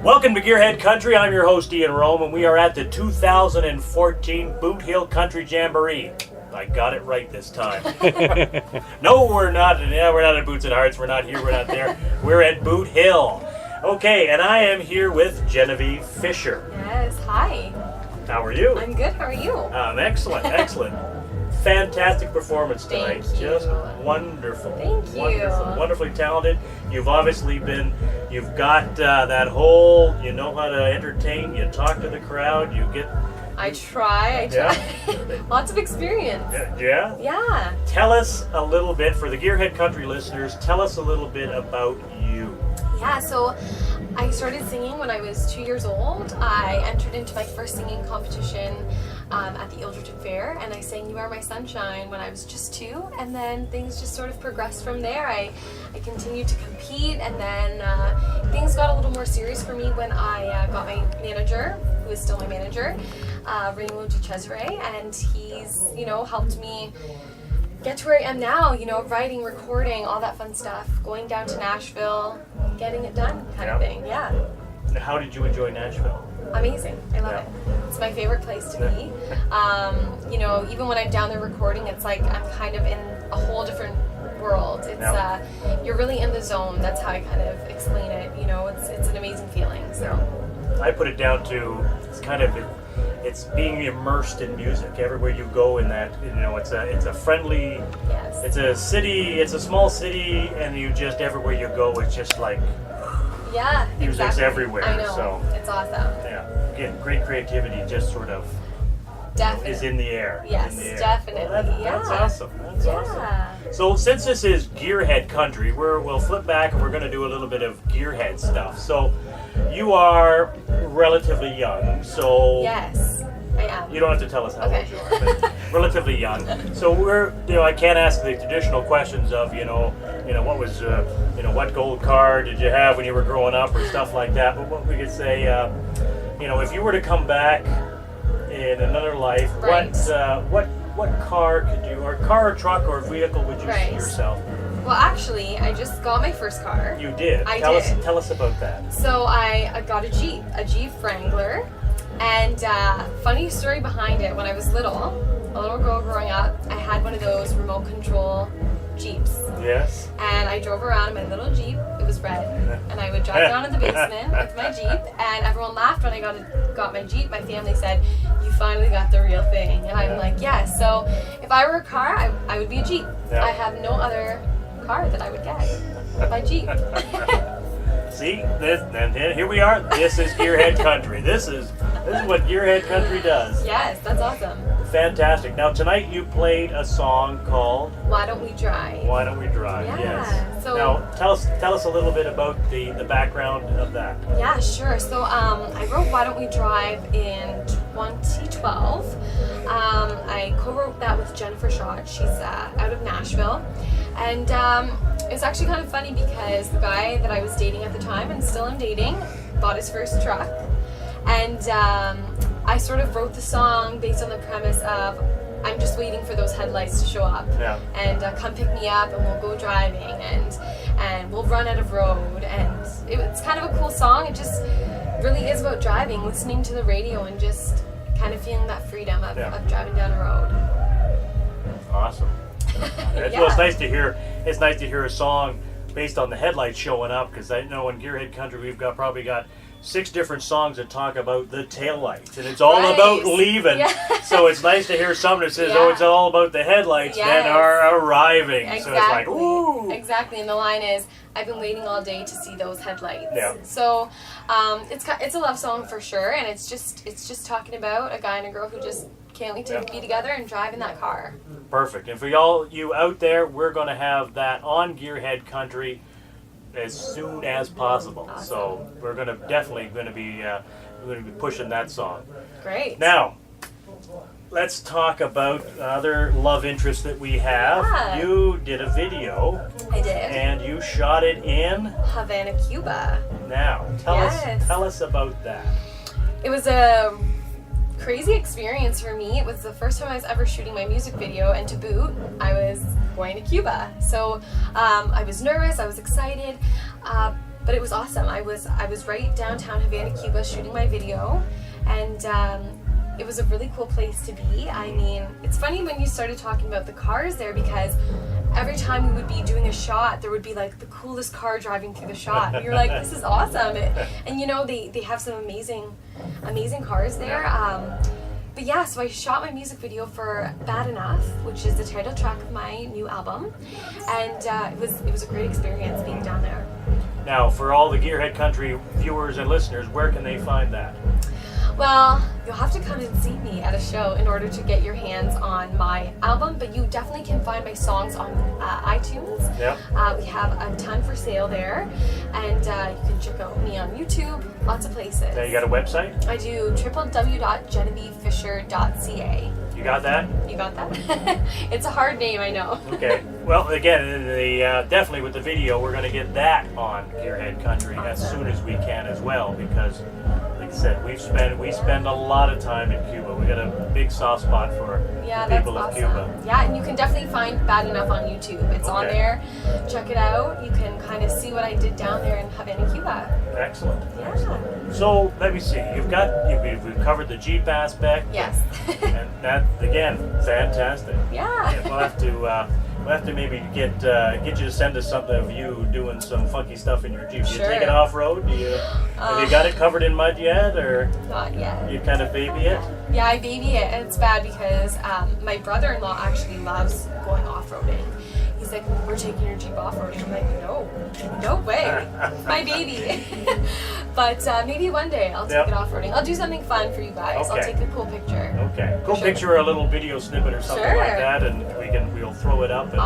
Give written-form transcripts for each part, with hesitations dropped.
Welcome to Gearhead Country. I'm your host Ian Rome, and we are at the 2014 Boot Hill Country Jamboree. I got it right this time. No, we're not. Yeah, we're not at Boots and Hearts. We're not here. We're not there. We're at Boot Hill. Okay, and I am here with Genevieve Fisher. Yes, hi. How are you? I'm good. How are you? Excellent, excellent. Fantastic performance tonight. Thank you. Just wonderful. Thank you. Wonderful, wonderfully talented. You've got that whole, you know how to entertain, you talk to the crowd, you get... I try. Yeah. Lots of experience. Yeah? Yeah. Tell us a little bit, for the Gearhead Country listeners, tell us a little bit about you. Yeah, so I started singing when I was 2 years old. I entered into my first singing competition at the Ilderton Fair, and I sang You Are My Sunshine when I was just 2, and then things just sort of progressed from there. I continued to compete, and then things got a little more serious for me when I got my manager, who is still my manager, Raymond Duchesere, and he's, helped me get to where I am now, writing, recording, all that fun stuff, going down to Nashville, getting it done kind of thing, yeah. How did you enjoy Nashville? Amazing. I love it. It's my favorite place to be. Even when I'm down there recording, it's like I'm kind of in a whole different world. It's you're really in the zone. That's how I kind of explain it. It's an amazing feeling. So I put it down to it's being immersed in music everywhere you go. In that, it's a friendly. Yes. It's a city. It's a small city, and you just everywhere you go, it's just like. Yeah, music's exactly. everywhere. I know. So it's awesome. yeah, again, great creativity. Just sort of. Definitely. Is in the air. Yes, in the air. definitely. Well, that's awesome. That's awesome. Yeah. So since this is Gearhead Country, we'll flip back and we're going to do a little bit of Gearhead stuff. So you are relatively young, so Yes, I am. you don't have to tell us how Okay. old you are, but relatively young. So I can't ask the traditional questions of what was what gold car did you have when you were growing up or stuff like that. But what we could say, if you were to come back in another life, Right. what car could you, or car or truck or vehicle would you see Right. yourself? Well, actually, I just got my first car. You did. I Tell did. Tell us about that. So I got a Jeep Wrangler, and funny story behind it. When I was a little girl growing up, I had one of those remote control Jeeps, Yes. and I drove around in my little Jeep. It was red, and I would drive down in the basement with my Jeep, and everyone laughed when I got my Jeep. My family said, "You finally got the real thing," and I'm like, "Yes." So if I were a car, I would be a Jeep. Yeah. I have no other car that I would get. My Jeep. See, and here we are. This is Gearhead Country. This is what Gearhead Country does. Yes, that's awesome. Fantastic. Now tonight you played a song called Why Don't We Drive? "Why Don't We Drive?" Yeah, Yes. so- Now tell us a little bit about the background of that. Yeah, sure. So I wrote Why Don't We Drive in 2012. I co-wrote that with Jennifer Schott. She's out of Nashville. And it's actually kind of funny because the guy that I was dating at the time, and still am dating, bought his first truck. And I sort of wrote the song based on the premise of I'm just waiting for those headlights to show up. Yeah. And come pick me up, and we'll go driving, and we'll run out of road. And it's kind of a cool song. It just really is about driving, listening to the radio, and just kind of feeling that freedom of driving down a road. Awesome. Yeah. Well, it's nice to hear. It's nice to hear a song based on the headlights showing up, because I know in Gearhead Country we've probably got 6 different songs that talk about the taillights, and it's all Right. about leaving. Yeah. So it's nice to hear something that says, Yeah. "Oh, it's all about the headlights that Yes. are arriving." Exactly. So it's like, ooh. Exactly, and the line is, "I've been waiting all day to see those headlights." Yeah. So it's a love song for sure, and it's just talking about a guy and a girl who just can't wait to be together and drive in that car. Perfect. And for y'all you out there, we're going to have that on Gearhead Country as soon as possible. Awesome. So we're definitely going to be pushing that song. Great. Now, let's talk about other love interests that we have. Yeah. You did a video, I did. and you shot it in. Havana, Cuba. Now, tell Yes. us about that. It was a crazy experience for me. It was the first time I was ever shooting my music video, and to boot, I was going to Cuba. So I was nervous, I was excited, but it was awesome. I was right downtown Havana, Cuba, shooting my video, and it was a really cool place to be. I mean, it's funny when you started talking about the cars there, because every time we would be doing a shot, there would be like the coolest car driving through the shot. And you're like, this is awesome. And you know, they have some amazing cars there. But yeah, so I shot my music video for Bad Enough, which is the title track of my new album. And it was a great experience being down there. Now, for all the Gearhead Country viewers and listeners, where can they find that? Well, you'll have to come and see me at a show in order to get your hands on my album, but you definitely can find my songs on iTunes. Yep. We have a ton for sale there, and you can check out me on YouTube, lots of places. Now, you got a website? I do www.genevievefisher.ca. You got that? You got that? It's a hard name, I know. Okay. Well, again, definitely with the video, we're going to get that on Gearhead Country as soon as we can as well, because, like I said, we spend a lot of time in Cuba. We got a big soft spot for the people of Cuba. Yeah, and you can definitely find Bad Enough on YouTube. It's on there. Check it out. You can kind of see what I did down there in Havana, Cuba. Excellent. Yeah. Excellent. So let me see. We've covered the Jeep aspect. Yes. And that, again, fantastic. Yeah. We'll have to maybe get you to send us something of you doing some funky stuff in your Jeep. Do you take it off road? Have you got it covered in mud yet, or not yet? You kind of baby it? Yeah, I baby it, and it's bad because my brother-in-law actually loves going off-roading. He's like, we're taking your Jeep off-roading. I'm like, no way, my baby. But maybe one day I'll take it off-roading. I'll do something fun for you guys. Okay. I'll take a cool picture. Okay, cool picture or a a little video snippet or something like that, and we'll throw it up and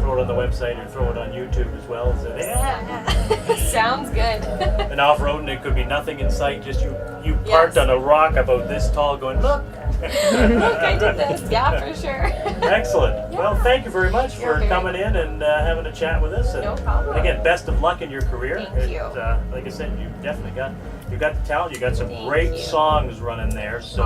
throw it on the website or throw it on YouTube as well. So, Sounds good. And off-roading, it could be nothing in sight, just you parked on a rock about this tall going, look. Look, I did this. Yeah, for sure. Excellent. Yeah. Well, thank you very much for coming in and having a chat with us. And no problem. Again, best of luck in your career. Thank you. Like I said, you definitely got the talent. You got some great songs running there. So,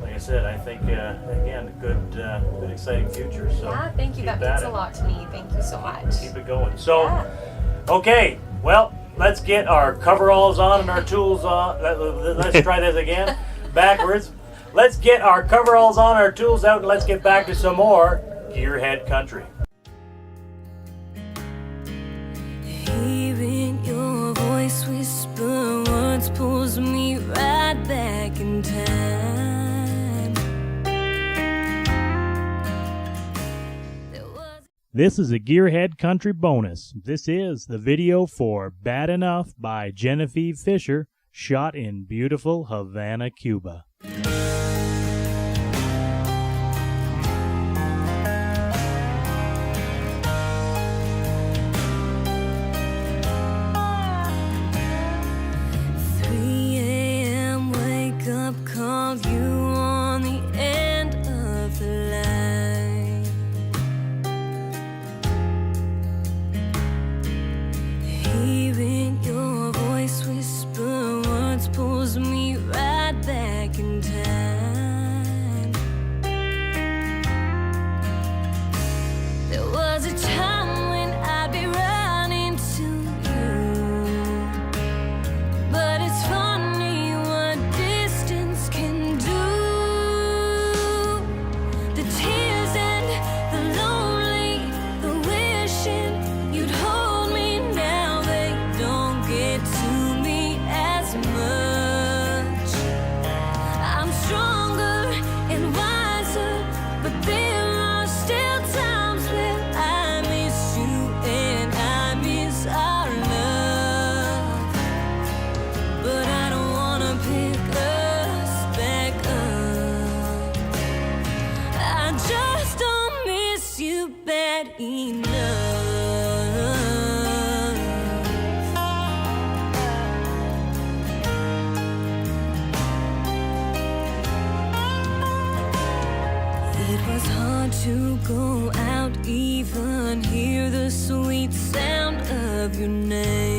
like I said, I think again, good exciting future. So yeah, thank you. That means a lot to me. Thank you so much. Keep it going. So, okay. Well, let's get our coveralls on and our tools on. Let's try this again. Backwards. Let's get our coveralls on, our tools out, and let's get back to some more Gearhead Country. Hearing your voice whisper words pulls me right back in time. This is a Gearhead Country bonus. This is the video for Bad Enough by Genevieve Fisher, shot in beautiful Havana, Cuba. Called you on the end of the line. Hearing your voice whisper words pulls me right back in time. There was a time when I'd be running to you, but it's funny what distance can do. The tears and the lonely, the wishing you'd hold me, now they don't get to me as much. I'm stronger and wiser, but there are still times when I miss you and I miss our love. But I don't wanna pick us back up. I just don't miss you bad enough. It was hard to go out, even hear the sweet sound of your name.